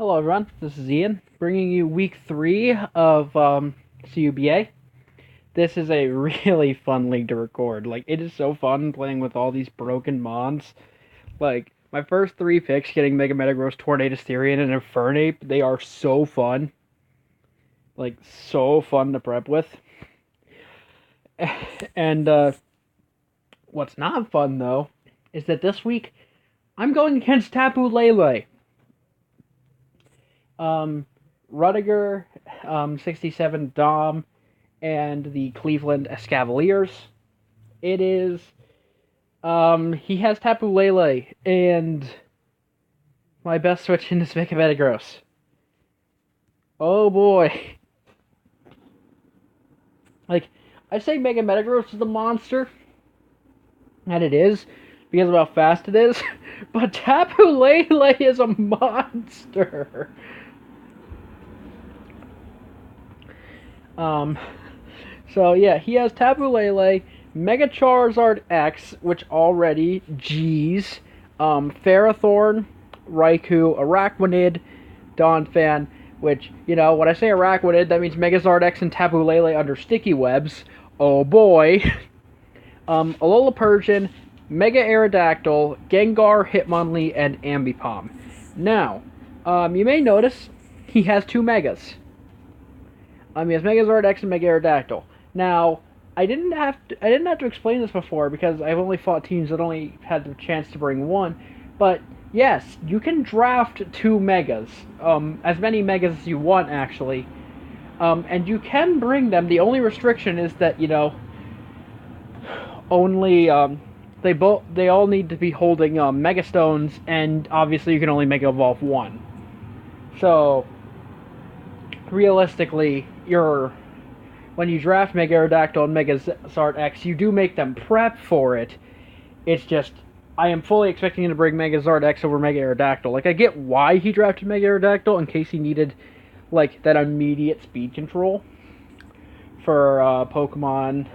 Hello everyone, this is Ian, bringing you week 3 of CUBA. This is a really fun league to record. It is so fun playing with all these broken mons. My first 3 picks, getting Mega Metagross, Tornadus, Therian, and Infernape, they are so fun. So fun to prep with. And, what's not fun, though, is that this week, I'm going against Tapu Lele. Rudiger67 Dom and the Cleveland Escavaliers. He has Tapu Lele, and my best switch in is Mega Metagross. Oh boy. I say Mega Metagross is the monster, and it is, because of how fast it is, but Tapu Lele is a monster. So yeah, he has Tapu Lele, Mega Charizard X, which already, geez, Ferrothorn, Raikou, Araquanid, Donphan, which, when I say Araquanid, that means Megazard X and Tapu Lele under Sticky Webs. Oh boy. Alola Persian, Mega Aerodactyl, Gengar, Hitmonlee, and Ambipom. Now, you may notice he has 2 Megas. He has Megazord X and Mega Aerodactyl. Now, I didn't have to explain this before because I've only fought teams that only had the chance to bring 1. But yes, you can draft 2 Megas, as many Megas as you want actually, and you can bring them. The only restriction is that only they all need to be holding Mega Stones, and obviously you can only Mega Evolve 1. So realistically, when you draft Mega Aerodactyl and Megazard X, you do make them prep for it. It's just, I am fully expecting him to bring Megazard X over Mega Aerodactyl. I get why he drafted Mega Aerodactyl, in case he needed, that immediate speed control for Pokemon,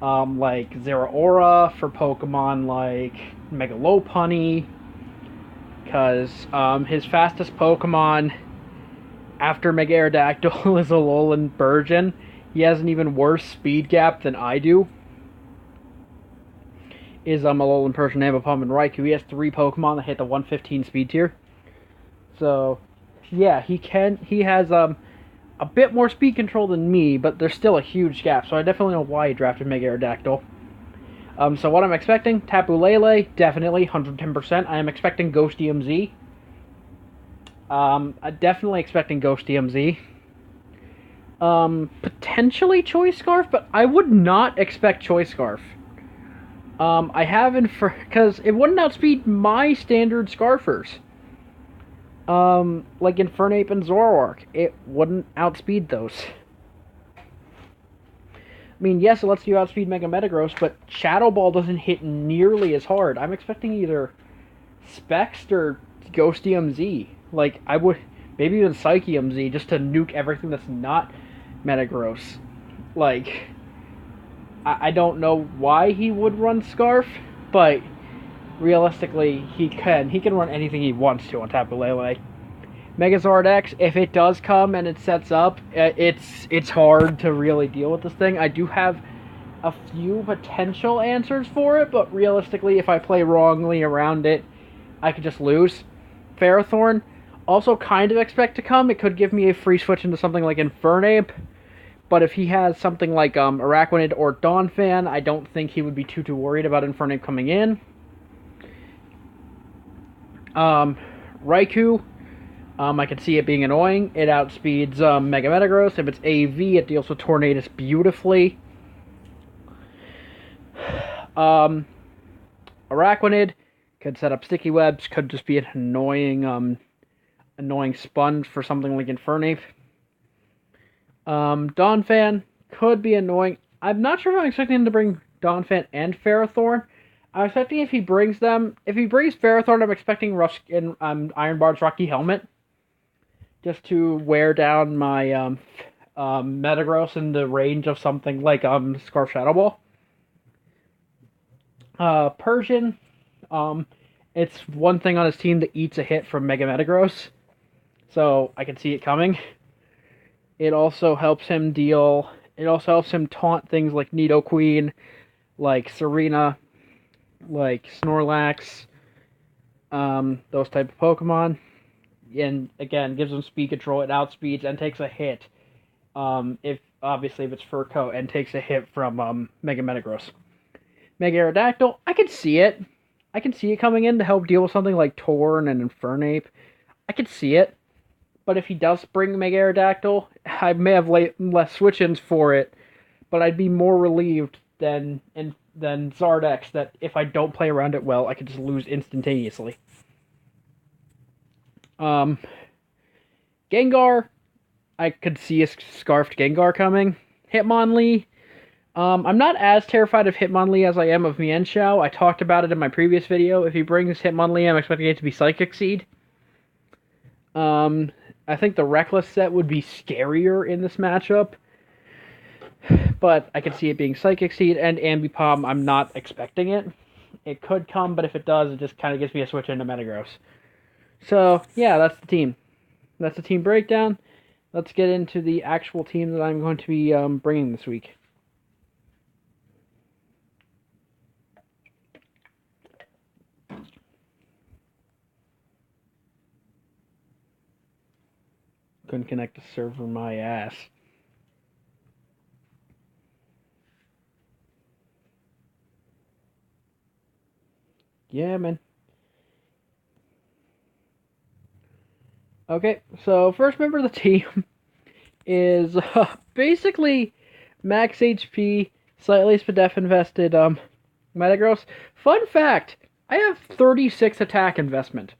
like Zeraora, for Pokemon like Mega Lopunny, because his fastest Pokemon after Mega Aerodactyl is Alolan Persian. He has an even worse speed gap than I do. Is Alolan Persian, Ambipom, and Raikou. He has 3 Pokemon that hit the 115 speed tier. So, yeah, he has a bit more speed control than me, but there's still a huge gap. So I definitely know why he drafted Mega Aerodactyl. So what I'm expecting, Tapu Lele, definitely 110%. I am expecting Ghost DMZ. I'm definitely expecting Ghost DMZ. Potentially Choice Scarf, but I would not expect Choice Scarf. I haven't, because it wouldn't outspeed my standard Scarfers. Like Infernape and Zoroark. It wouldn't outspeed those. I mean, yes, it lets you outspeed Mega Metagross, but Shadow Ball doesn't hit nearly as hard. I'm expecting either Specs or Ghost DMZ. I would, maybe even Psyche MZ, just to nuke everything that's not Metagross. I don't know why he would run Scarf, but realistically, he can run anything he wants to on Tapu Lele. Megazord X, if it does come and it sets up, it's hard to really deal with this thing. I do have a few potential answers for it, but realistically, if I play wrongly around it, I could just lose. Ferrothorn, also kind of expect to come. It could give me a free switch into something like Infernape, but if he has something like Araquanid or Donphan, I don't think he would be too worried about Infernape coming in. Raikou, I can see it being annoying. It outspeeds Mega Metagross. If it's AV, it deals with Tornadus beautifully. Araquanid could set up sticky webs, could just be an annoying sponge for something like Infernape. Donphan could be annoying. I'm not sure if I'm expecting him to bring Donphan and Ferrothorn. I'm expecting if he brings Ferrothorn, I'm expecting Iron Bar's Rocky Helmet, just to wear down my Metagross in the range of something like Scarf Shadow Ball. Persian, it's one thing on his team that eats a hit from Mega Metagross. So I can see it coming. It also helps him deal. It also helps him taunt things like Nidoqueen, like Serena, like Snorlax, those type of Pokemon. And again, gives him speed control. It outspeeds and takes a hit. If it's Fur Coat and takes a hit from Mega Metagross. Mega Aerodactyl, I can see it. I can see it coming in to help deal with something like Torn and Infernape. I can see it. But if he does bring Mega Aerodactyl, I may have less switch-ins for it, but I'd be more relieved than Zardex that if I don't play around it well, I could just lose instantaneously. Gengar, I could see a Scarfed Gengar coming. Hitmonlee, I'm not as terrified of Hitmonlee as I am of Mienshao. I talked about it in my previous video. If he brings Hitmonlee, I'm expecting it to be Psychic Seed. I think the Reckless set would be scarier in this matchup. But I can see it being Psychic Seed, and Ambipom, I'm not expecting it. It could come, but if it does, it just kind of gives me a switch into Metagross. So, yeah, that's the team. That's the team breakdown. Let's get into the actual team that I'm going to be bringing this week. Couldn't connect the server, my ass. Yeah, man. Okay, so first member of the team is basically max HP, slightly SPDF invested Metagross. Fun fact, I have 36 attack investment.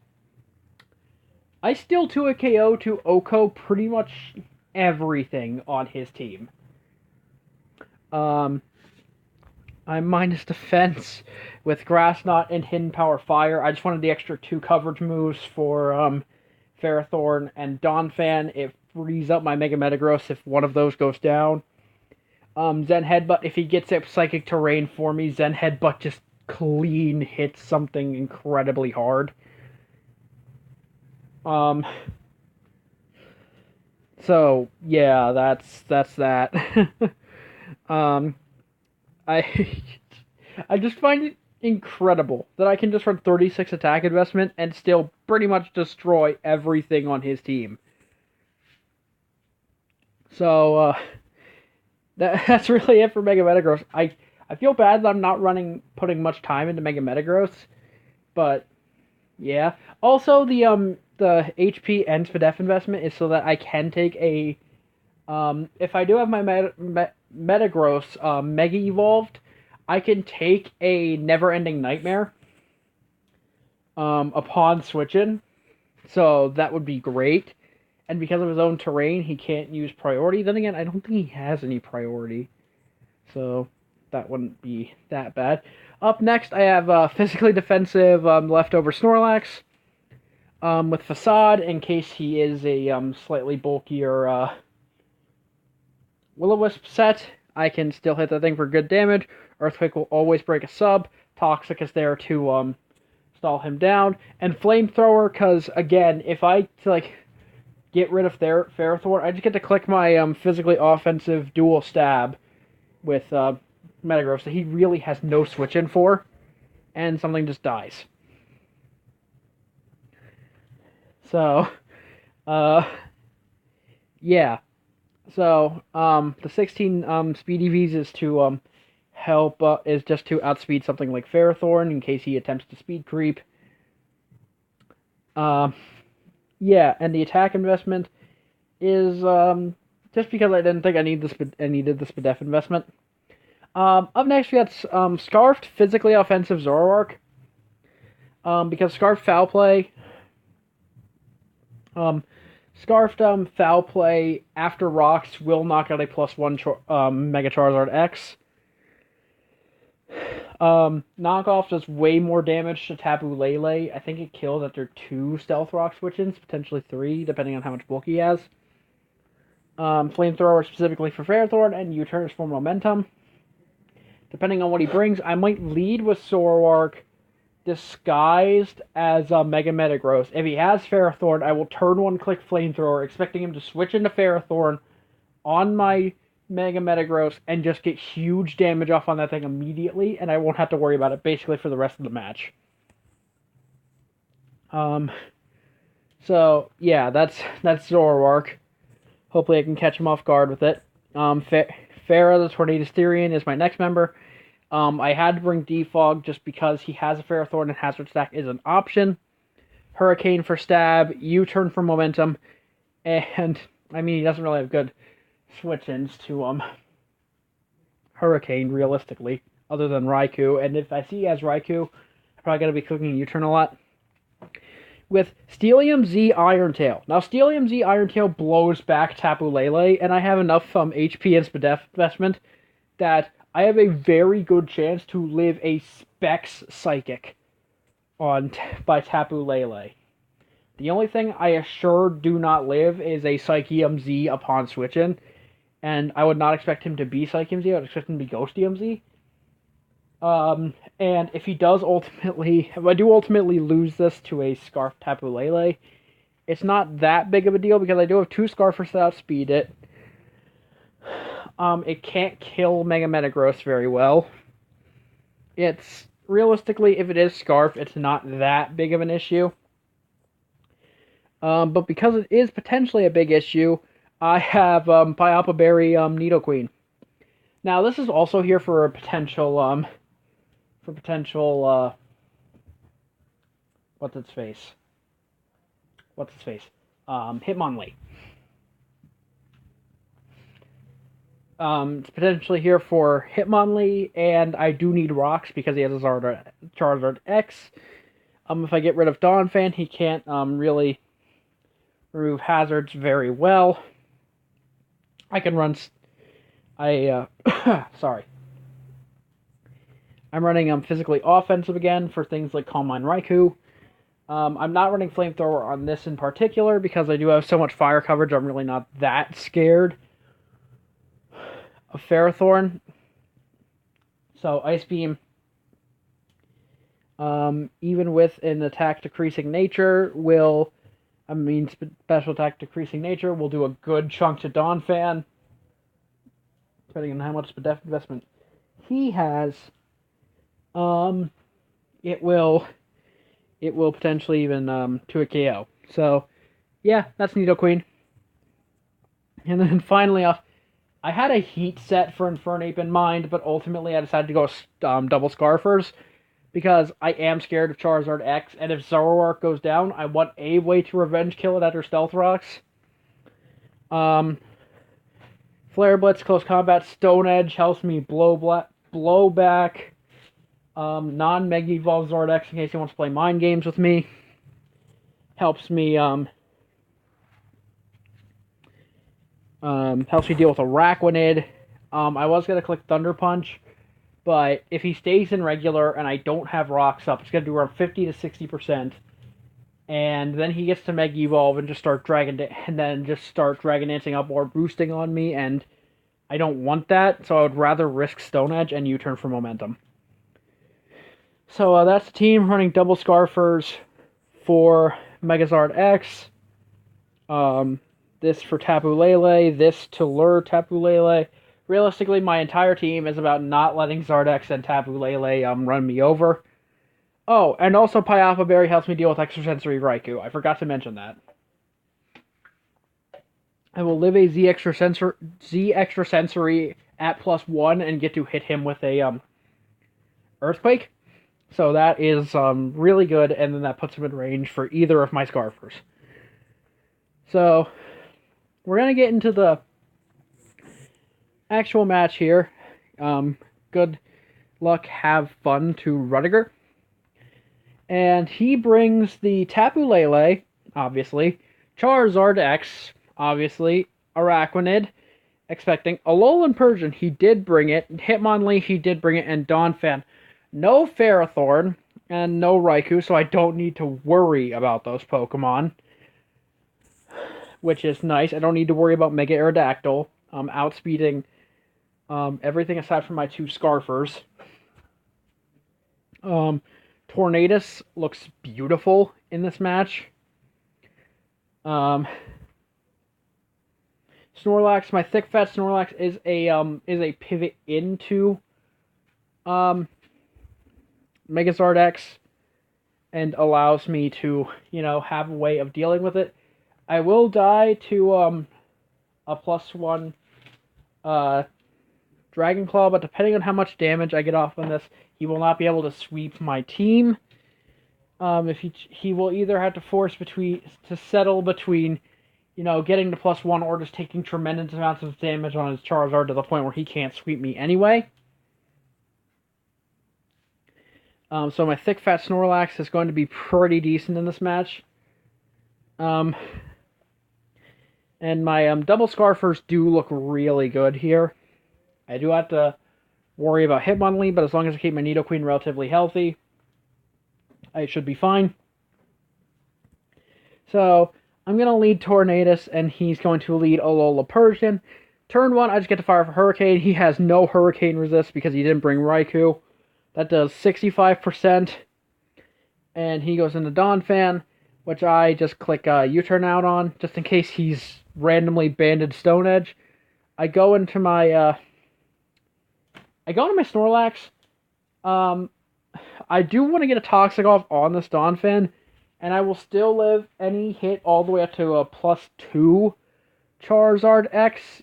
I steal to a KO to Oko pretty much everything on his team. I'm minus defense with Grass Knot and Hidden Power Fire. I just wanted the extra 2 coverage moves for Ferrothorn and Donphan. It frees up my Mega Metagross if one of those goes down. Zen Headbutt, if he gets up Psychic Terrain for me, Zen Headbutt just clean hits something incredibly hard. So yeah, that's that. I just find it incredible that I can just run 36 attack investment and still pretty much destroy everything on his team. So that's really it for Mega Metagross. I feel bad that I'm not putting much time into Mega Metagross, but yeah. Also, the HP and SPDF investment is so that I can take a if I do have my Metagross Mega Evolved, I can take a Never-Ending Nightmare upon switching, so that would be great. And because of his own terrain, he can't use priority. Then again, I don't think he has any priority, so that wouldn't be that bad. Up next, I have physically defensive leftover Snorlax with Facade in case he is a slightly bulkier Will-O-Wisp set. I can still hit that thing for good damage. Earthquake will always break a sub. Toxic is there to stall him down. And Flamethrower, because again, if I get rid of Ferrothorn, I just get to click my physically offensive dual stab with Metagross that he really has no switch in for, and something just dies. So, yeah. So, the 16 speed EVs is to help, is just to outspeed something like Ferrothorn in case he attempts to speed creep. Yeah, and the attack investment is just because I didn't think I needed the SPDF investment. Up next we got Scarfed physically offensive Zoroark. Because Scarfed Foul Play. Scarfed Foul Play after Rocks will knock out a +1 Mega Charizard X. Knockoff does way more damage to Tapu Lele. I think it kills after 2 Stealth Rock switch-ins, potentially 3, depending on how much bulk he has. Flamethrower specifically for Ferrothorn, and U-turns for momentum. Depending on what he brings, I might lead with Zoroark disguised as Mega Metagross. If he has Ferrothorn, I will turn one, click Flamethrower, expecting him to switch into Ferrothorn on my Mega Metagross and just get huge damage off on that thing immediately, and I won't have to worry about it basically for the rest of the match. So yeah, that's Zoroark. Hopefully I can catch him off guard with it. Farah the Tornadus is my next member. I had to bring Defog just because he has a Ferrothorn and Hazard Stack is an option. Hurricane for stab, U-turn for momentum, and I mean he doesn't really have good switch-ins to Hurricane realistically, other than Raikou. And if I see he has Raikou, I'm probably gonna be clicking U-turn a lot. With Steelium Z Iron Tail. Now, Steelium Z Iron Tail blows back Tapu Lele, and I have enough HP and Spadef investment that I have a very good chance to live a Specs Psychic by Tapu Lele. The only thing I sure do not live is a Psychium Z upon switch-in, and I would not expect him to be Psychium Z, I would expect him to be Ghostium Z. And if he does if I do ultimately lose this to a Scarf Tapu Lele, it's not that big of a deal because I do have 2 Scarfers that outspeed it. It can't kill Mega Metagross very well. It's, realistically, if it is Scarf, it's not that big of an issue. But because it is potentially a big issue, I have, Pyapa Berry, Nidoqueen. Now, this is also here for a potential, what's its face? Hitmonlee. It's potentially here for Hitmonlee, and I do need rocks because he has a Charizard X. If I get rid of Donphan, he can't, really remove hazards very well. I can run, sorry. I'm running physically offensive again for things like Calm Mind Raikou. I'm not running Flamethrower on this in particular because I do have so much fire coverage. I'm really not that scared of Ferrothorn. So Ice Beam, even with an attack decreasing nature, special attack decreasing nature will do a good chunk to Donphan, depending on how much Spadef investment he has. It will potentially even, to a KO. So, yeah, that's Nidoqueen. And then finally, I had a heat set for Infernape in mind, but ultimately I decided to go double Scarfers, because I am scared of Charizard X, and if Zoroark goes down, I want a way to revenge kill it at her Stealth Rocks. Flare Blitz, Close Combat, Stone Edge helps me blow back non-Mega Evolve Zordex in case he wants to play mind games with me. Helps me deal with Araquanid. I was going to click Thunder Punch, but if he stays in regular and I don't have rocks up, it's going to do around 50 to 60%. And then he gets to Mega Evolve and just start Dragon Dancing up or boosting on me, and I don't want that, so I would rather risk Stone Edge and U-turn for momentum. So that's the team running double Scarfers for Megazord X. This for Tapu Lele, this to lure Tapu Lele. Realistically, my entire team is about not letting Zardex and Tapu Lele run me over. Oh, and also Pyapa Berry helps me deal with Extrasensory Raikou. I forgot to mention that. I will live a Z Extrasensory at +1 and get to hit him with a Earthquake. So that is really good, and then that puts him in range for either of my Scarfers. So we're going to get into the actual match here. Good luck, have fun to Rudiger. And he brings the Tapu Lele, obviously, Charizard X, obviously, Araquanid, expecting Alolan Persian, he did bring it, Hitmonlee, he did bring it, and Donphan. No Ferrothorn, and no Raikou, so I don't need to worry about those Pokemon, which is nice. I don't need to worry about Mega Aerodactyl, outspeeding everything aside from my 2 Scarfers. Tornadus looks beautiful in this match. Snorlax, my thick fat Snorlax is a pivot into Megazord X and allows me to, have a way of dealing with it. I will die to a +1 Dragon Claw, but depending on how much damage I get off on this, he will not be able to sweep my team. If he will either have to settle between, getting to +1 or just taking tremendous amounts of damage on his Charizard to the point where he can't sweep me anyway. So my thick fat Snorlax is going to be pretty decent in this match. And my double Scarfers do look really good here. I do have to worry about Hitmonlee, but as long as I keep my Nidoqueen relatively healthy, I should be fine. So I'm going to lead Tornadus, and he's going to lead Alola Persian. Turn 1, I just get to fire for Hurricane. He has no Hurricane resist because he didn't bring Raikou. That does 65%. And he goes into Donphan, which I just click U-turn out on, just in case he's randomly banded Stone Edge. I go into my Snorlax. I do want to get a Toxic off on this Donphan, and I will still live any hit all the way up to a +2 Charizard X.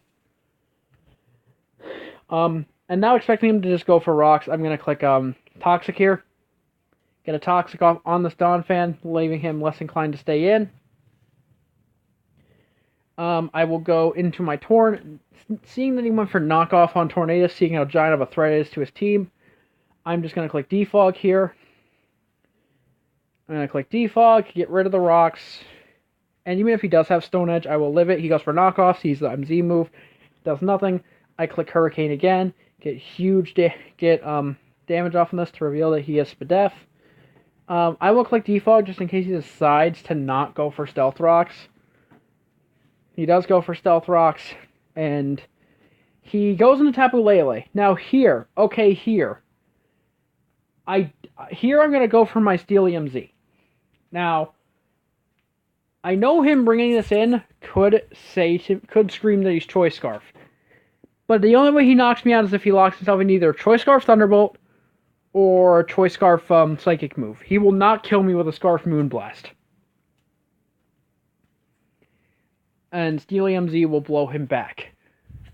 And now expecting him to just go for rocks, I'm going to click Toxic here. Get a Toxic off on this Donphan, leaving him less inclined to stay in. I will go into my Torn. Seeing that he went for knockoff on Tornadus, seeing how giant of a threat it is to his team, I'm just going to click Defog here. I'm going to click Defog, get rid of the rocks. And even if he does have Stone Edge, I will live it. He goes for knockoff, sees the MZ move, does nothing. I click Hurricane again, get huge damage off on this to reveal that he is Spadef. I will click Defog just in case he decides to not go for Stealth Rocks. He does go for Stealth Rocks, and he goes into Tapu Lele. Now here, I'm going to go for my Steelium Z. Now, I know him bringing this in could scream that he's Choice Scarf. But the only way he knocks me out is if he locks himself in either Choice Scarf Thunderbolt or Choice Scarf Psychic move. He will not kill me with a Scarf Moonblast. And Steelium Z will blow him back.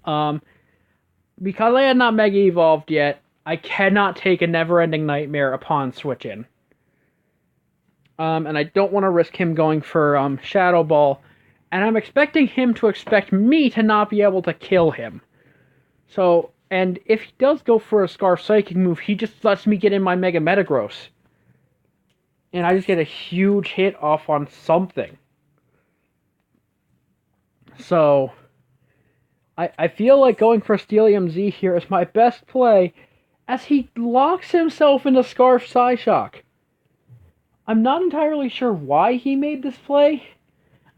Because I had not Mega Evolved yet, I cannot take a Never-Ending Nightmare upon switch in. And I don't want to risk him going for Shadow Ball. And I'm expecting him to expect me to not be able to kill him. So, and if he does go for a Scarf Psychic move, he just lets me get in my Mega Metagross. And I just get a huge hit off on something. So, I feel like going for Steelium Z here is my best play, as he locks himself into Scarf Psyshock. I'm not entirely sure why he made this play.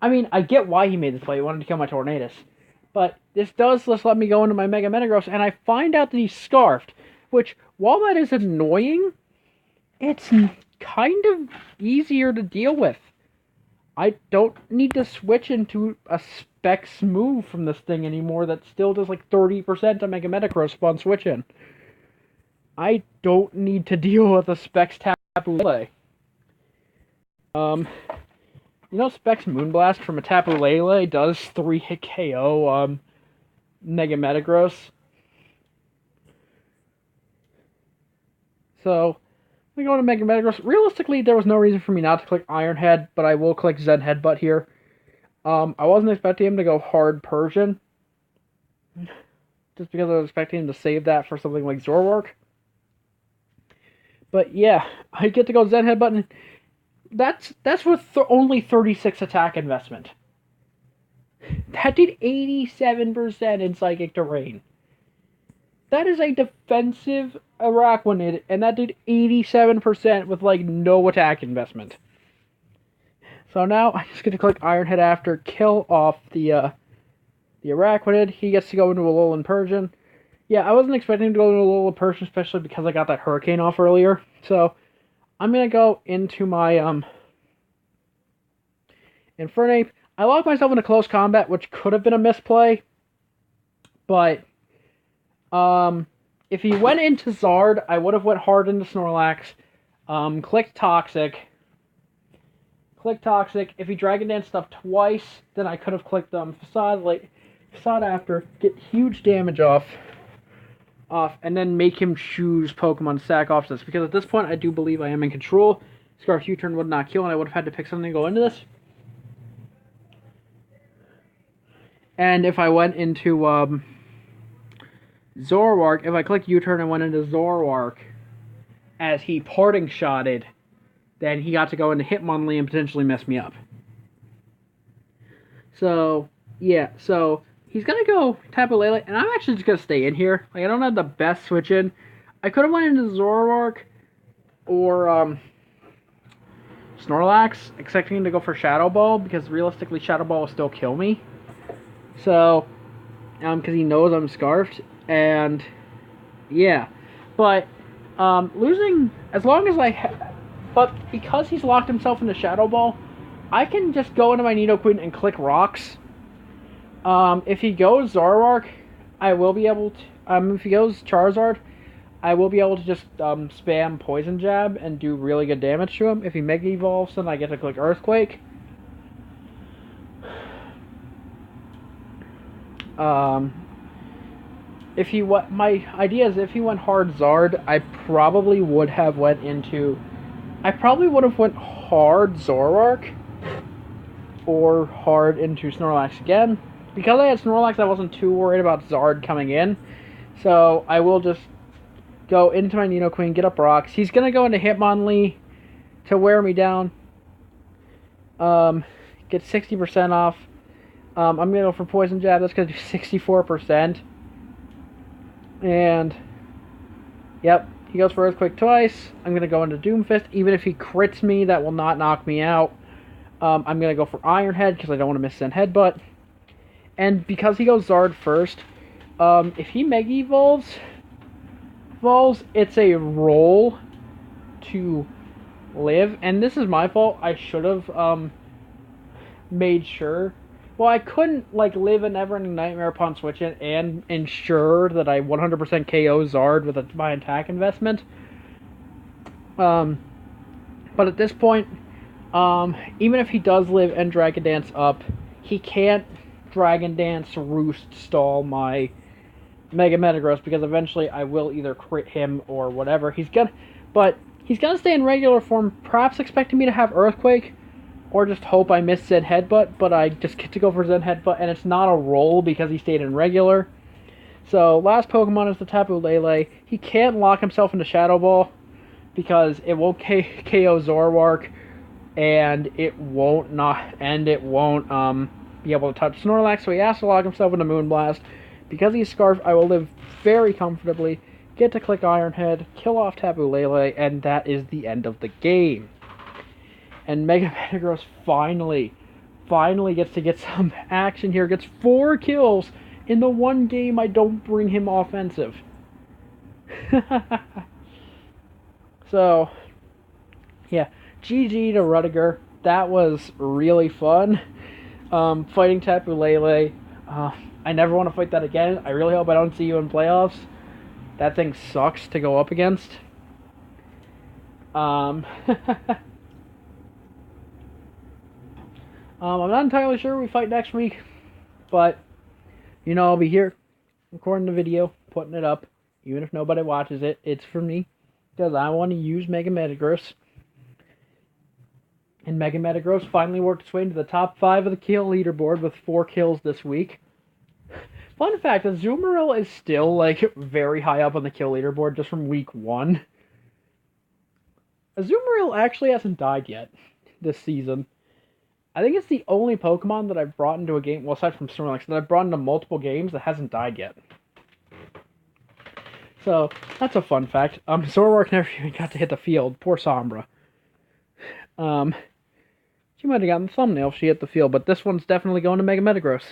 I mean, I get why he made this play. He wanted to kill my Tornadus. But this does just let me go into my Mega Metagross, and I find out that he's Scarfed, which, while that is annoying, it's kind of easier to deal with. I don't need to switch into a Specs move from this thing anymore that still does like 30% of Mega Metagross upon switching. I don't need to deal with a Specs Tapu Lele. Specs Moonblast from a Tapu Lele does 3-hit KO Mega Metagross. So, we go to Mega Metagross. Realistically, there was no reason for me not to click Iron Head, but I will click Zen Headbutt here. I wasn't expecting him to go hard Persian, just because I was expecting him to save that for something like Zorwark. But yeah, I get to go Zen Headbutt, and that's with only 36 attack investment. That did 87% in Psychic Terrain. That is a defensive Araquanid, and that did 87% with like no attack investment. So now I'm just going to click Iron Head after, kill off the Araquanid. He gets to go into Alolan Persian. Yeah, I wasn't expecting him to go into Alolan Persian, especially because I got that Hurricane off earlier. So I'm gonna go into my Infernape. I locked myself into close combat, which could have been a misplay, but if he went into Zard, I would have went hard into Snorlax, clicked Toxic. If he Dragon Dance stuff twice, then I could have clicked Facade after, get huge damage off, and then make him choose Pokemon to sack off this. Because at this point, I do believe I am in control. Scarf U-turn would not kill, and I would have had to pick something to go into this. And if I went into Zoroark, if I clicked U-turn and went into Zoroark, as he parting shotted, then he got to go into Hitmonlee and potentially mess me up. So, yeah, so he's going to go Tapu Lele, and I'm actually just going to stay in here. Like, I don't have the best switch in. I could have went into Zoroark or Snorlax, expecting him to go for Shadow Ball, because realistically Shadow Ball will still kill me. So, because he knows I'm Scarfed, and yeah. But, losing, as long as but because he's locked himself into Shadow Ball, I can just go into my Nidoqueen and click Rocks. If he goes Zoroark, I will be able to, if he goes Charizard, I will be able to just spam Poison Jab and do really good damage to him. If he Mega Evolves, then I get to click Earthquake. If he my idea is if he went hard Zard, I probably would have went hard Zoroark or hard into Snorlax again. Because I had Snorlax, I wasn't too worried about Zard coming in. So I will just go into my Nidoqueen, get up Rocks. He's going to go into Hitmonlee to wear me down. Get 60% off. I'm going to go for Poison Jab. That's going to do 64%. And, yep, he goes for Earthquake twice. I'm going to go into Doomfist. Even if he crits me, that will not knock me out. I'm going to go for Iron Head because I don't want to miss Zen Headbutt. And because he goes Zard first, if he Mega Evolves, it's a roll to live. And this is my fault. I should have made sure. Well, I couldn't live a Never-Ending Nightmare upon switching and ensure that I 100% KO Zard with my attack investment. But at this point, even if he does live and Dragon Dance up, he can't Dragon Dance Roost stall my Mega Metagross, because eventually I will either crit him or whatever. He's gonna stay in regular form, perhaps expecting me to have Earthquake, or just hope I miss Zen Headbutt, but I just get to go for Zen Headbutt, and it's not a roll because he stayed in regular. So, last Pokemon is the Tapu Lele. He can't lock himself into Shadow Ball, because it won't KO Zoroark, and it won't be able to touch Snorlax, so he has to lock himself into Moonblast. Because he's Scarfed, I will live very comfortably, get to click Iron Head, kill off Tapu Lele, and that is the end of the game. And Mega Metagross finally gets to get some action here. Gets 4 kills in the one game I don't bring him offensive. So, yeah. GG to Rudiger. That was really fun. Fighting Tapu Lele. I never want to fight that again. I really hope I don't see you in playoffs. That thing sucks to go up against. I'm not entirely sure we fight next week, but, I'll be here recording the video, putting it up. Even if nobody watches it, it's for me, because I want to use Mega Metagross. And Mega Metagross finally worked its way into the top 5 of the kill leaderboard with 4 kills this week. Fun fact, Azumarill is still, very high up on the kill leaderboard just from week 1. Azumarill actually hasn't died yet this season. I think it's the only Pokemon that I've brought into a game, well, aside from Snorlax, that I've brought into multiple games that hasn't died yet. So, that's a fun fact. Zoroark never even got to hit the field. Poor Sombra. She might have gotten the thumbnail if she hit the field, but this one's definitely going to Mega Metagross.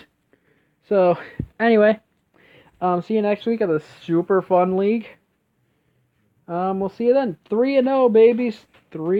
So, anyway, see you next week at the super fun league. We'll see you then. 3-0, babies. 3